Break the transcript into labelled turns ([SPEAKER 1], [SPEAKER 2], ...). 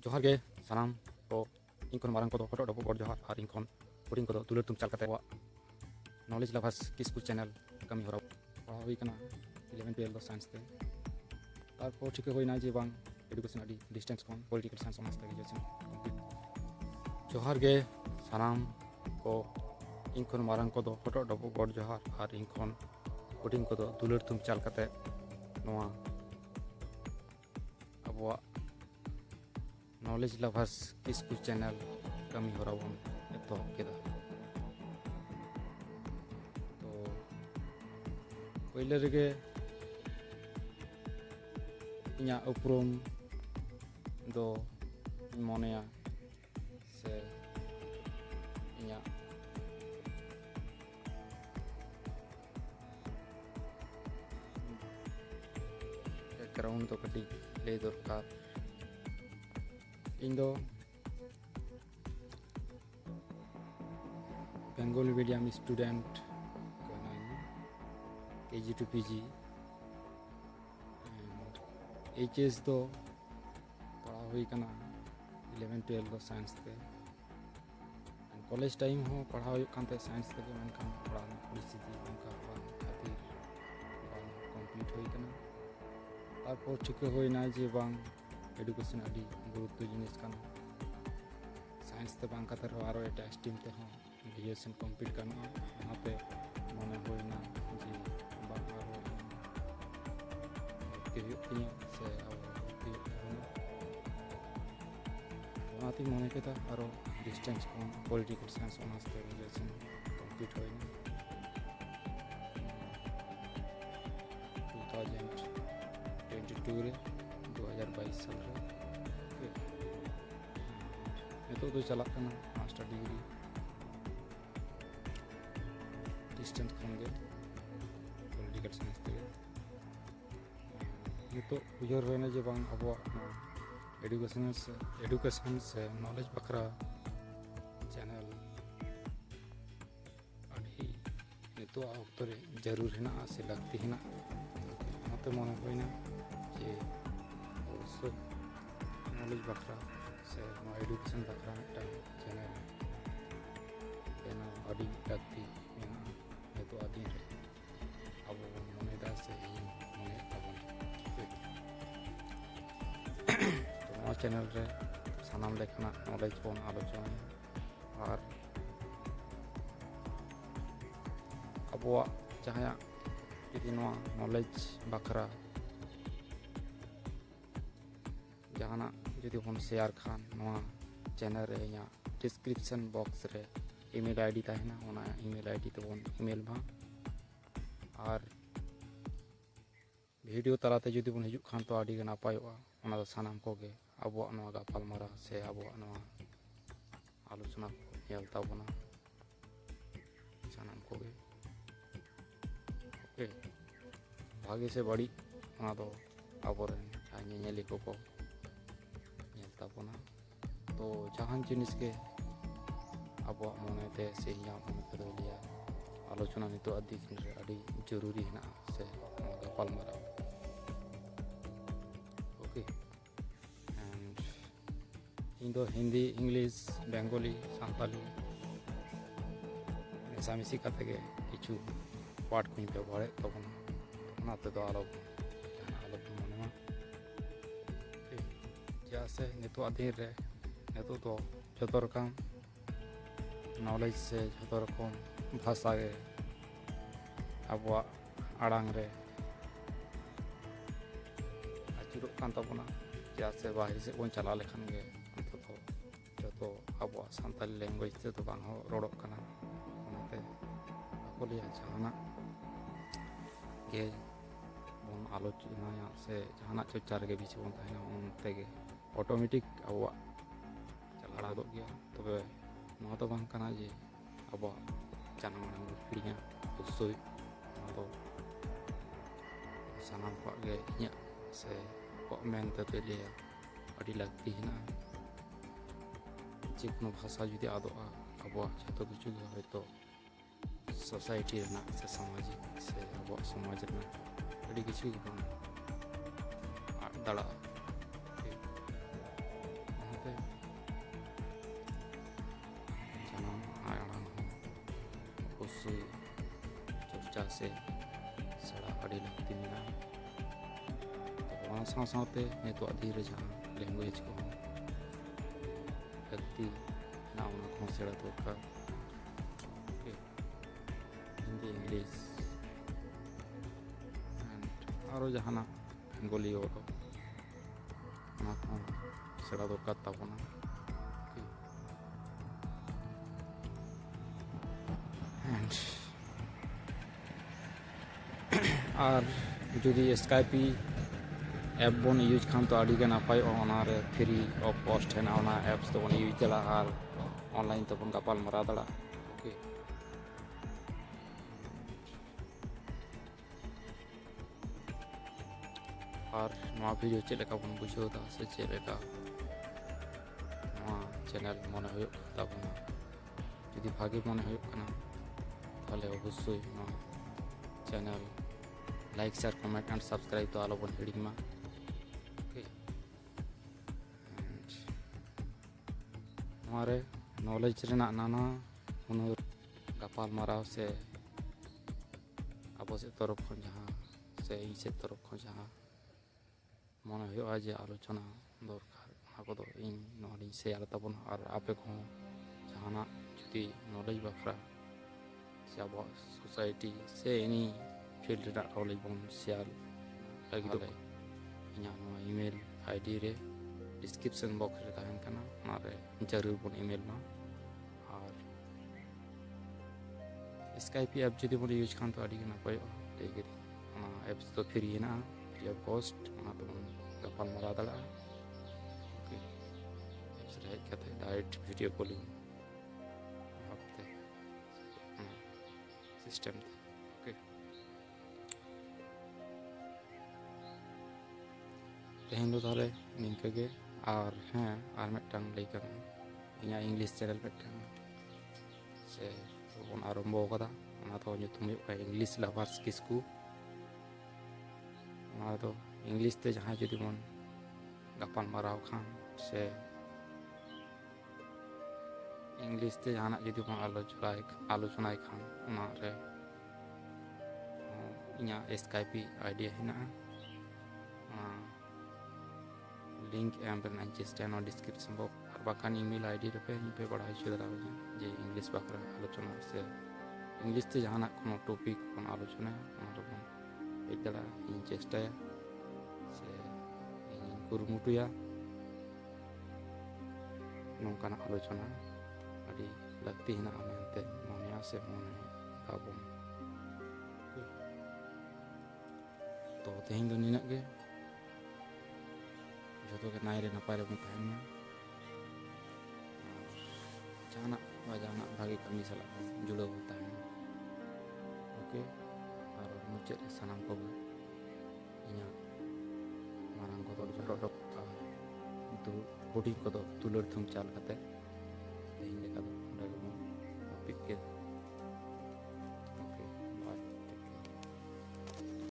[SPEAKER 1] जोहार गे सानाम को इन मारंग को हटो डबो गड़ जोहार और इन हुडिंग को दुलर तुम चल नॉलेज लवर्स किसकू चैनल कमी हरा पढ़ा हुई 11 12 साइंस ते तारपर ठीक होना जे बांग एडुकेशन अभी डिस्टेंस खन पॉलिटिकल साइंस ऑनर्स ते ग्रेजुएशन कंप्लीट जोहार गे सानाम को इन मारंग को हटो डबो गड़ जोहार और इन हुडिंग को दुलर तुम चल अब नॉलेज लवर्स किसकू चैनल कमी हरा बन एतहब केदा तो पहले रेगे इना उपरूम दो मनेया से इना बैकग्राउंड तो कटी ले दरकार इन Bengali medium student KG to PG HS दो पढ़ा हुई 11 12 साइंस ते कॉलेज टाइम हो पढ़ा हुई साइंस ते थोड़ा परिस्थिति खातिर कमप्लीट हुई तारपर ठीक होना जे बांग एडुकेशन अभी गुरुत्व जिनिस साइंस ते बांग कतर और एटा स्ट्रीम ते ग्रेजुएशन कमप्लीट करना मन होना जे बांग से मन के और डिस्टेंस पॉलिटिकल साइंस ऑनर्स ते ग्रेजुएशन कमप्लीट होना 2022 2022 साल तो चला मास्टर डिग्री डिस्टेंस खनगे पॉलिटिकल साइंस ते तो उजर होना जे बांग अब एडुकेशन से नॉलेज बखरा चैनल अभी नितो अक्तो रे जरूर है से लगती है मन होना जे नॉलेज बखरा से एडुकेशन बखरा चैनल अभी लगती नितो दिन अब मनेदा से मने तो चैनल रे सानाम लेखना नॉलेज बन आलोचना और अब जहाँ जुदी नॉलेज बखरा जहाँ जुदी बन शेयर खान चैनल रे या डिस्क्रिप्शन बॉक्स रे ईमेल आईडी तहना ईमेल आईडी ते बन ईमेल मा और वीडियो तलाते जुदी बन हिजुक खान तो आड़ी नपायोगा सानाम को अब गापालमारा से अब आलोचना को ताबना सानाम को ओके भागे से बड़ी अब नेली को ताबना तो जहां जिनिस के अब मनते से मन लिया आलोचना नितो दिन रे जरूरी है से गापालमारा ओके इन हिंदी इंग्लिश बेंगोली सानताली मेसामिसी के किचु पार्ट को व्यवहार तबना तो आलो मनवा चेदा से नितो दिन रे नितो तो जो रकम नॉलेज से जो रकम भाषा के अब आड़ांग रे आचुरोग कान तबना चेदा से बाहर से बन चला लेखान गे जो अब सानताली लैंग्वेज ते तो बांग रोड़ोग कना को लिया जहाँ के बन आलोचना से जहाँ चर्चा रे बीच बन तहना उनते ऑटोमेटिक अब चला आड़ाग गया तबे तो बांग कना जे अब जाना मांग पीढ़िया अवश्य सानाम को से मेनते लिया अड़ी लगती है जेको भाषा जुदी आदोगा अब जो किचु हयतो सोसाइटी से सामाजिक से अब समाज किचु दाड़ा ᱪᱮᱫᱟᱜ ᱥᱮ ᱥᱮᱬᱟ ᱟᱹᱰᱤ ᱞᱟᱹᱠᱛᱤ ᱢᱮᱱᱟᱜᱼᱟ᱾ ᱛᱚ ᱚᱱᱟ ᱥᱟᱶ ᱥᱟᱶᱛᱮ ᱱᱤᱛᱚᱜ ᱫᱤᱱ ᱨᱮ ᱡᱟᱦᱟᱸ ᱞᱮᱝᱜᱩᱭᱮᱡᱽ ᱠᱚᱦᱚᱸ ᱞᱟᱹᱠᱛᱤ ᱢᱮᱱᱟᱜᱼᱟ ᱚᱱᱟ ᱠᱚᱦᱚᱸ ᱥᱮᱬᱟ ᱫᱚᱨᱠᱟর᱾ হিন্দি, ইংলিশ অ্যান্ড আরও জাহানাক বেঙ্গলীয় ᱚᱱᱟ ᱠᱚᱦᱚᱸ ᱥᱮᱬᱟ ᱫᱚᱨᱠᱟর ᱛᱟᱵᱚᱱᱟ᱾ আর যদি স্কাইপি অ্যাপ বন ইউজ খান তো আᱹᱰᱤ ᱜᱮ ᱱᱟᱯᱟᱭᱚᱜᱼᱟ। ᱚᱱᱟᱨᱮ ᱯᱷᱨᱤ ᱚᱯᱷ ᱠᱚᱥᱴ ᱦᱮᱱᱟᱜᱼᱟ। ᱚᱱᱟ ᱮᱯᱥ ᱛᱮᱵᱚᱱ ᱤᱭᱩᱡᱽ ᱫᱟᱲᱮᱭᱟᱜᱼᱟ ᱟᱨ ᱚᱱᱞᱟᱭᱤᱱ ᱛᱮᱵᱚᱱ ᱜᱟᱯᱟᱞ ᱢᱟᱨᱟᱣ ᱫᱟᱲᱮᱭᱟᱜᱼᱟ। ᱳᱠᱮ, আর নয়া ভিডিও ᱪᱮᱫ ᱞᱮᱠᱟ ᱵᱚᱱ ᱵᱩᱡᱷᱟᱹᱣᱫᱟ ᱥᱮ ᱪᱮᱫ ᱞᱮᱠᱟ ᱱᱚᱣᱟ চ্যানেল মনে ᱦᱩᱭᱩᱜ ᱛᱟᱵᱚᱱᱟ। যদি ভাগে মনে ᱦᱩᱭᱩᱜ ᱠᱟᱱᱟ তাহলে অবশ্যই নয়া channel like share comment and subscribe ᱫᱚ ᱟᱞᱚᱵᱚᱱ ᱦᱤᱲᱤᱧ ᱢᱟ। ᱳᱠᱮ, ᱱᱚᱣᱟᱨᱮ ᱱᱚᱞᱮᱡᱽ ᱨᱮᱱᱟᱜ ᱱᱟᱱᱟ ᱦᱩᱱᱟᱹᱨ ᱜᱟᱯᱟᱞ ᱢᱟᱨᱟᱣ ᱥᱮ ᱟᱵᱚ ᱥᱮᱫ ᱛᱚᱨᱚফ ᱠᱷᱚᱱ ᱡᱟᱦᱟᱸ ᱥᱮ ᱤᱧ ᱥᱮᱫ ᱛᱚᱨᱚফ ᱠᱷᱚᱱ ᱡᱟᱦᱟᱸ মনে ᱦᱩᱭᱩᱜᱼᱟ ᱡᱮ ᱟᱞᱳᱪᱚᱱᱟ ᱫᱚᱨᱠᱟর ᱚᱱᱟ ᱠᱚᱫᱚ ᱤᱧ ᱱᱚᱣᱟᱨᱤᱧ ᱥᱮᱭᱟᱨ ᱛᱟᱵᱚᱱᱟ। ᱟᱨ ᱟᱯᱮ ᱠᱚᱦᱚᱸ ᱡᱟᱦᱟᱱᱟᱜ ᱡᱩᱫᱤ ᱱᱚᱞᱮᱡᱽ ᱵᱟᱠᱷᱨᱟ ᱥᱮ ᱟᱵᱚᱣᱟᱜ ᱥᱳᱥᱟᱭᱴᱤ ᱥᱮ ᱮᱱᱤ ᱯᱷᱤল্ᱰ ᱨᱮᱱᱟᱜ ᱱᱚᱞᱮᱡᱽ ᱵᱚᱱ ᱥᱮᱭᱟᱨ ᱞᱟᱹᱜᱤᱫᱚᱜ ᱤᱧᱟᱹᱜ ᱱᱚᱣᱟ ᱤᱢᱮᱞ ᱟᱭᱰᱤ ᱨᱮ ᱰᱤᱥᱠᱨᱤᱯᱥᱚᱱ ᱵᱚᱠᱥ ᱨᱮ ᱛᱟᱦᱮᱱ ᱠᱟᱱᱟ, ᱚᱱᱟᱨᱮ ᱡᱟᱹᱨᱩᱲ ᱵᱚᱱ ᱤᱢᱮᱞ ᱢᱟ। ᱟᱨ স্কাইপি অ্যাপ যদি বন ইউজ খান তো ᱟᱹᱰᱤ ᱜᱮ ᱱᱟᱯᱟᱭᱚᱜᱼᱟ। ᱞᱟᱹᱭ ᱠᱮᱫᱟᱹᱧ ᱚᱱᱟ ᱮᱯᱥ ᱫᱚ ᱯᱷᱨᱤ ᱦᱮᱱᱟᱜᱼᱟ, ᱯᱷᱨᱤ ᱚᱯᱷ ᱠᱚᱥᱴ। ᱚᱱᱟ ᱛᱮᱵᱚᱱ ᱜᱟᱯᱟᱞ ᱢᱟᱨᱟᱣ ᱫᱟᱲᱮᱭᱟᱜᱼᱟ। ᱳᱠᱮ, ᱮᱯᱥ ᱨᱮ ᱦᱮᱡ ᱠᱟᱛᱮ ᱰᱟᱭᱨᱮᱠᱴ ᱵᱷᱤᱰᱤᱭᱳ ᱠᱚᱞᱤᱝ ᱵᱷᱟᱵᱛᱮ ᱚᱱᱟ ᱥᱤᱥᱴᱮᱢ ᱛᱮ। ᱳᱠᱮ, ᱛᱮᱦᱮᱧ ᱫᱚ ᱛᱟᱦᱚᱞᱮ ᱱᱤᱝᱠᱟᱹ ᱜᱮ। ᱟᱨ ᱦᱮᱸ, ᱟᱨ ᱢᱤᱫᱴᱟᱝ ᱞᱟᱹᱭ ᱠᱟᱱᱟ, ᱤᱧᱟᱹᱜ ᱤᱝᱞᱤশ ᱪᱮᱱᱮᱞ ᱢᱤᱫᱴᱟᱝ ᱥᱮ ᱵᱚᱱ ᱟᱨᱟᱢᱵᱚ ᱟᱠᱟᱫᱟ। ᱚᱱᱟ ᱫᱚ ᱧᱩᱛᱩᱢ ᱦᱩᱭᱩᱜ ᱠᱟᱱᱟ ᱤᱝᱞᱤশ ᱞᱟভার্স ᱠᱤᱥᱠᱩ। ᱚᱱᱟ ᱫᱚ ᱤᱝᱞᱤশ ᱛᱮ ᱡᱟᱦᱟᱸᱭ ᱡᱩᱫᱤ ᱵᱚᱱ ᱜᱟᱯᱟᱞ ᱢᱟᱨᱟᱣ ᱠᱷᱟᱱ ᱥᱮ ᱤᱝᱞᱤশ ᱛᱮ ᱡᱟᱦᱟᱱᱟᱜ ᱡᱩᱫᱤ ᱵᱚᱱ ᱟᱞᱳᱪᱚᱱᱟᱭ ᱠᱷᱟᱱ ᱚᱱᱟᱨᱮ ᱤᱧᱟᱹᱜ স্কাইপি আইডি ᱦᱮᱱᱟᱜᱼᱟ। ᱚᱱᱟ লিঙ্ক এম ᱨᱮᱱᱟᱜ ᱤᱧ ᱪᱮᱥᱴᱟᱭᱟ ᱱᱚᱣᱟ ᱰᱤᱥᱠᱨᱤᱯᱥᱚᱱ ᱵᱚᱠᱥ ᱟᱨ ᱵᱟᱠᱷᱟᱱ ᱤᱢᱮᱞ ᱟᱭᱰᱤ ᱨᱮᱯᱮ ᱤᱧ ᱯᱮ ᱵᱟᱲᱟᱭ ᱦᱚᱪᱚ ᱫᱟᱲᱮᱭᱟᱹᱧᱟ ᱡᱮ ᱤᱝᱞᱤশ ᱵᱟᱠᱷᱨᱟ ᱟᱞᱳᱪᱚᱱᱟ ᱥᱮ ᱤᱝᱞᱤশ ᱛᱮ ᱡᱟᱦᱟᱱᱟᱜ ᱠᱳᱱᱳ ᱴᱚᱯᱤᱠ ᱵᱚᱱ ᱟᱞᱳᱪᱚᱱᱟᱭᱟ ᱚᱱᱟ ᱨᱮᱵᱚᱱ ᱦᱮᱡ ᱫᱟᱲᱮᱭᱟᱜᱼᱟ। ᱤᱧ ᱪᱮᱥᱴᱟᱭᱟ ᱥᱮ ᱤᱧᱤᱧ ᱠᱩᱨᱩᱢᱩᱴᱩᱭᱟ ᱱᱚᱝᱠᱟᱱᱟᱜ ᱟᱞᱳᱪᱚᱱᱟ ᱟᱹᱰᱤ ᱞᱟᱹᱠᱛᱤ ᱦᱮᱱᱟᱜᱼᱟ ᱢᱮᱱᱛᱮ ᱢᱚᱱᱮᱭᱟ ᱥᱮ ᱢᱚᱱᱮ ᱟᱵᱚᱱ। ᱛᱚ ᱛᱮᱦᱮᱧ ᱫᱚ ᱱᱤᱱᱟᱹᱜ ᱜᱮ। ᱡᱚᱛᱚ ᱜᱮ ᱱᱟᱭ ᱨᱮ ᱱᱟᱯᱟᱭ ᱨᱮᱵᱚᱱ ᱛᱟᱦᱮᱱ ᱢᱟ। ᱟᱨ ᱡᱟᱦᱟᱱᱟᱜ ᱵᱟ ᱡᱟᱦᱟᱱᱟᱜ ᱵᱷᱟᱜᱮ ᱠᱟᱹᱢᱤ ᱥᱟᱞᱟᱜ ᱵᱚᱱ ᱡᱩᱲᱟᱹᱣ ᱵᱚᱱ ᱛᱟᱦᱮᱱ ᱢᱟ। ᱳᱠᱮ, ᱟᱨ ᱢᱩᱪᱟᱹᱫ ᱨᱮ ᱥᱟᱱᱟᱢ ᱠᱚᱜᱮ ᱤᱧᱟᱹᱜ ᱢᱟᱨᱟᱝ ᱠᱚᱫᱚ ᱡᱚᱦᱟᱨ ᱟᱨ ᱦᱩᱰᱤᱧ ᱠᱚᱫᱚ ᱫᱩᱞᱟᱹᱲ ᱛᱷᱩᱢ ᱪᱟᱞ ᱠᱟᱛᱮ